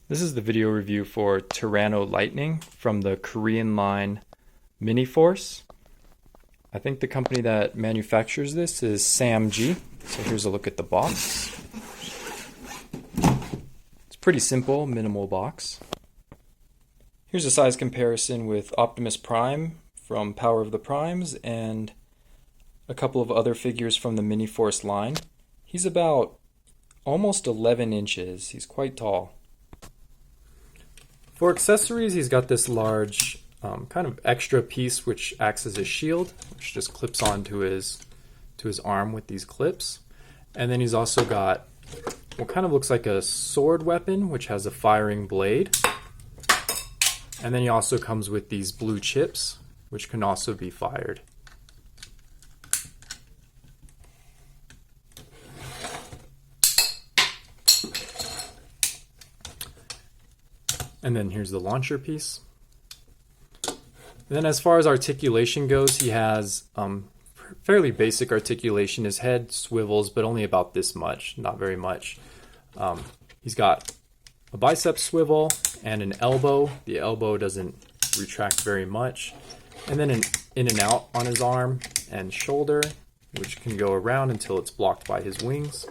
This is the video review for Tyranno Lightning from the Korean line Miniforce. I think the company that manufactures this is Samg. So here's a look at the box. It's pretty simple, minimal box. Here's a size comparison with Optimus Prime from Power of the Primes and a couple of other figures from the Miniforce line. He's about almost 11 inches. He's quite tall. For accessories, he's got this large kind of extra piece which acts as a shield, which just clips onto his arm with these clips. And then he's also got what kind of looks like a sword weapon, which has a firing blade. And then he also comes with these blue chips, which can also be fired. And then here's the launcher piece. And then as far as articulation goes, he has fairly basic articulation. His head swivels, but only about this much, not very much. He's got a bicep swivel and an elbow. The elbow doesn't retract very much. And then an in and out on his arm and shoulder, which can go around until it's blocked by his wings.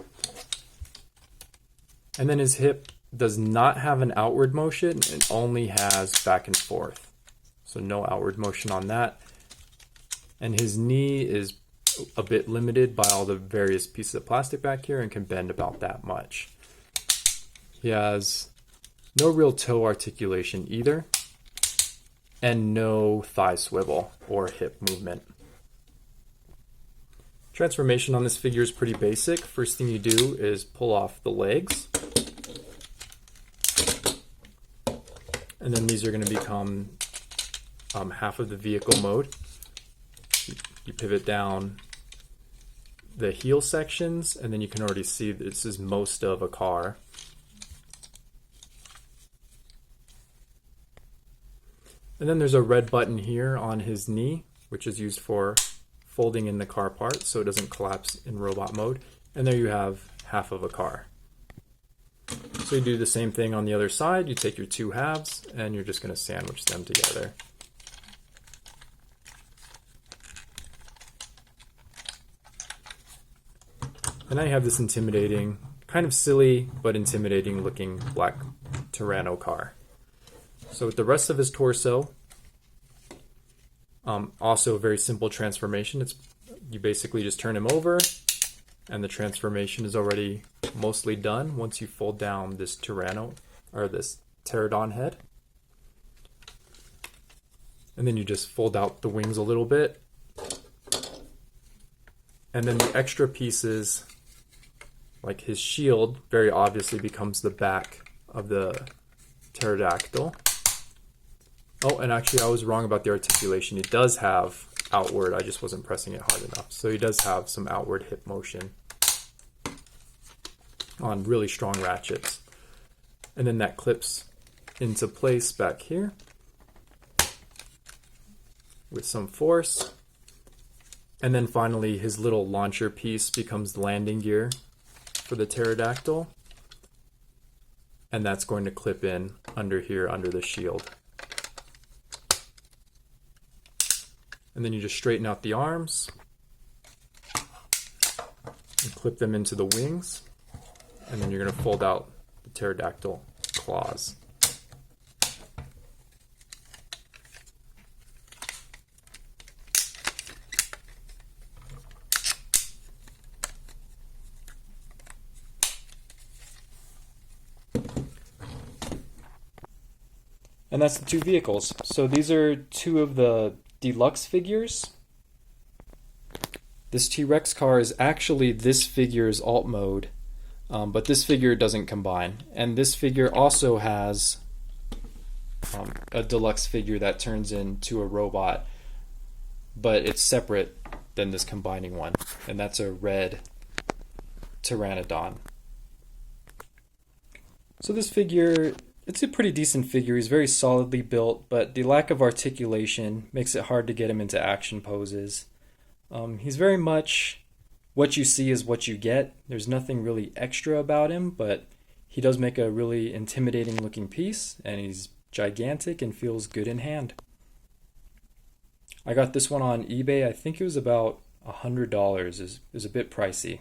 And then his hip does not have an outward motion, it only has back and forth. So no outward motion on that. And his knee is a bit limited by all the various pieces of plastic back here and can bend about that much. He has no real toe articulation either, and no thigh swivel or hip movement. Transformation on this figure is pretty basic. First thing you do is pull off the legs. And then these are going to become half of the vehicle mode. You pivot down the heel sections, and then you can already see this is most of a car. And then there's a red button here on his knee, which is used for folding in the car parts so it doesn't collapse in robot mode. And there you have half of a car. So you do the same thing on the other side. You take your two halves and you're just going to sandwich them together. And now you have this intimidating, kind of silly but intimidating looking black Tyranno car. So with the rest of his torso, also a very simple transformation. You basically just turn him over and the transformation is already mostly done once you fold down this Tyranno, or this pterodon head. And then you just fold out the wings a little bit. And then the extra pieces, like his shield, very obviously becomes the back of the pterodactyl. Oh, and actually I was wrong about the articulation. He does have outward, I just wasn't pressing it hard enough. So he does have some outward hip motion on really strong ratchets. And then that clips into place back here with some force. And then finally his little launcher piece becomes the landing gear for the pterodactyl. And that's going to clip in under here, under the shield. And then you just straighten out the arms and clip them into the wings. And then you're going to fold out the pterodactyl claws. And that's the two vehicles. So these are two of the deluxe figures. This T-Rex car is actually this figure's alt mode, but this figure doesn't combine. And this figure also has a deluxe figure that turns into a robot, but it's separate than this combining one. And that's a red Pteranodon. So this figure, it's a pretty decent figure. He's very solidly built, but the lack of articulation makes it hard to get him into action poses. He's very much what you see is what you get. There's nothing really extra about him, but he does make a really intimidating looking piece, and he's gigantic and feels good in hand. I got this one on eBay. I think it was about $100. Is a bit pricey.